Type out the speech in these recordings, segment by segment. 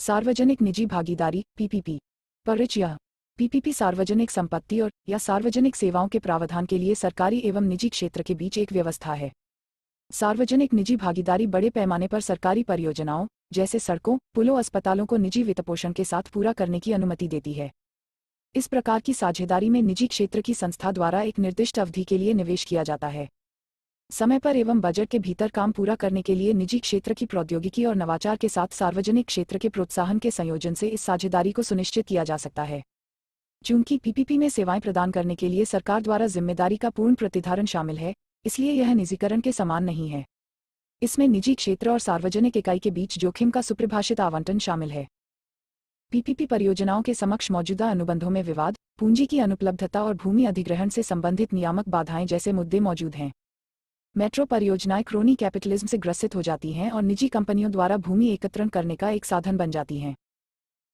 सार्वजनिक निजी भागीदारी पीपीपी। परिचय। पीपीपी सार्वजनिक संपत्ति और या सार्वजनिक सेवाओं के प्रावधान के लिए सरकारी एवं निजी क्षेत्र के बीच एक व्यवस्था है। सार्वजनिक निजी भागीदारी बड़े पैमाने पर सरकारी परियोजनाओं जैसे सड़कों, पुलों, अस्पतालों को निजी वित्तपोषण के साथ पूरा करने की अनुमति देती है। इस प्रकार की साझेदारी में निजी क्षेत्र की संस्था द्वारा एक निर्दिष्ट अवधि के लिए निवेश किया जाता है। समय पर एवं बजट के भीतर काम पूरा करने के लिए निजी क्षेत्र की प्रौद्योगिकी और नवाचार के साथ सार्वजनिक क्षेत्र के प्रोत्साहन के संयोजन से इस साझेदारी को सुनिश्चित किया जा सकता है। चूंकि पीपीपी में सेवाएं प्रदान करने के लिए सरकार द्वारा जिम्मेदारी का पूर्ण प्रतिधारण शामिल है, इसलिए यह निजीकरण के समान नहीं है। इसमें निजी क्षेत्र और सार्वजनिक इकाई के बीच जोखिम का सुपरिभाषित आवंटन शामिल है। पीपीपी परियोजनाओं के समक्ष मौजूदा अनुबंधों में विवाद, पूंजी की अनुपलब्धता और भूमि अधिग्रहण से संबंधित नियामक बाधाएं जैसे मुद्दे मौजूद हैं। मेट्रो परियोजनाएं क्रोनी कैपिटलिज्म से ग्रसित हो जाती हैं और निजी कंपनियों द्वारा भूमि एकत्रण करने का एक साधन बन जाती हैं।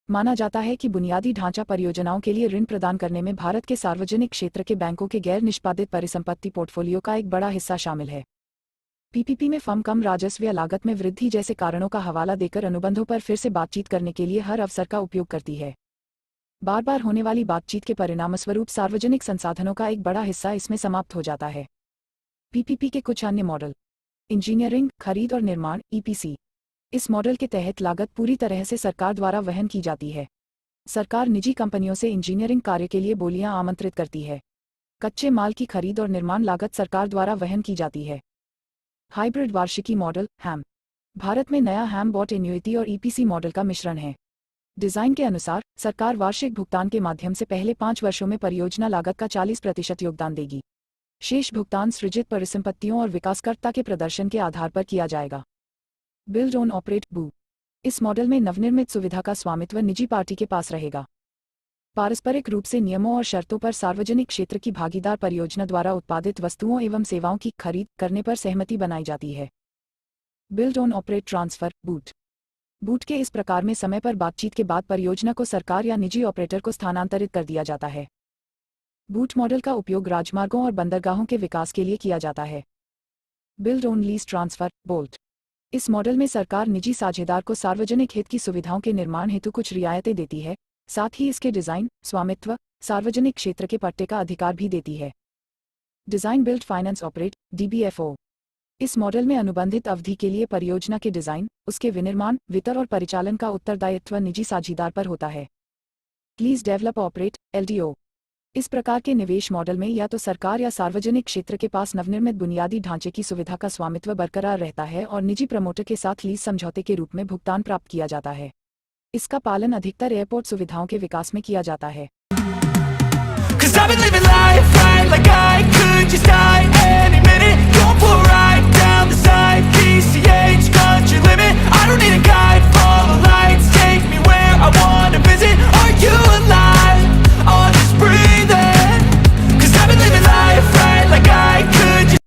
माना जाता है कि बुनियादी ढांचा परियोजनाओं के लिए ऋण प्रदान करने में भारत के सार्वजनिक क्षेत्र के बैंकों के गैर निष्पादित परिसंपत्ति पोर्टफोलियो का एक बड़ा हिस्सा शामिल है। पीपीपी में फर्म कम राजस्व या लागत में वृद्धि जैसे कारणों का हवाला देकर अनुबंधों पर फिर से बातचीत करने के लिए हर अवसर का उपयोग करती है। बार बार होने वाली बातचीत के परिणामस्वरूप सार्वजनिक संसाधनों का एक बड़ा हिस्सा इसमें समाप्त हो जाता है। पीपीपी के कुछ अन्य मॉडल। इंजीनियरिंग, खरीद और निर्माण ईपीसी। इस मॉडल के तहत लागत पूरी तरह से सरकार द्वारा वहन की जाती है। सरकार निजी कंपनियों से इंजीनियरिंग कार्य के लिए बोलियां आमंत्रित करती है। कच्चे माल की खरीद और निर्माण लागत सरकार द्वारा वहन की जाती है। हाइब्रिड वार्षिकी मॉडल हैम। भारत में नया हैम बॉट एन्युइटी और ईपीसी मॉडल का मिश्रण है। डिजाइन के अनुसार सरकार वार्षिक भुगतान के माध्यम से पहले 5 वर्षों में परियोजना लागत का 40% योगदान देगी। शेष भुगतान सृजित परिसंपत्तियों और विकासकर्ता के प्रदर्शन के आधार पर किया जाएगा। बिल्ड ओन ऑपरेट बू। इस मॉडल में नवनिर्मित सुविधा का स्वामित्व निजी पार्टी के पास रहेगा। पारस्परिक रूप से नियमों और शर्तों पर सार्वजनिक क्षेत्र की भागीदार परियोजना द्वारा उत्पादित वस्तुओं एवं सेवाओं की खरीद करने पर सहमति बनाई जाती है। Build own operate transfer boot. Boot के इस प्रकार में समय पर बातचीत के बाद परियोजना को सरकार या निजी ऑपरेटर को स्थानांतरित कर दिया जाता है। बूट मॉडल का उपयोग राजमार्गों और बंदरगाहों के विकास के लिए किया जाता है। Build own lease transfer bolt. इस मॉडल में सरकार निजी साझेदार को सार्वजनिक हित की सुविधाओं के निर्माण हेतु कुछ रियायतें देती है, साथ ही इसके डिजाइन, स्वामित्व, सार्वजनिक क्षेत्र के पट्टे का अधिकार भी देती है। Design build finance operate DBFO. इस मॉडल में अनुबंधित अवधि के लिए परियोजना के डिजाइन, उसके विनिर्माण, वितरण और परिचालन का उत्तरदायित्व निजी साझेदार पर होता है। Lease develop operate LDO. इस प्रकार के निवेश मॉडल में या तो सरकार या सार्वजनिक क्षेत्र के पास नवनिर्मित बुनियादी ढांचे की सुविधा का स्वामित्व बरकरार रहता है और निजी प्रमोटर के साथ लीज समझौते के रूप में भुगतान प्राप्त किया जाता है। इसका पालन अधिकतर एयरपोर्ट सुविधाओं के विकास में किया जाता है।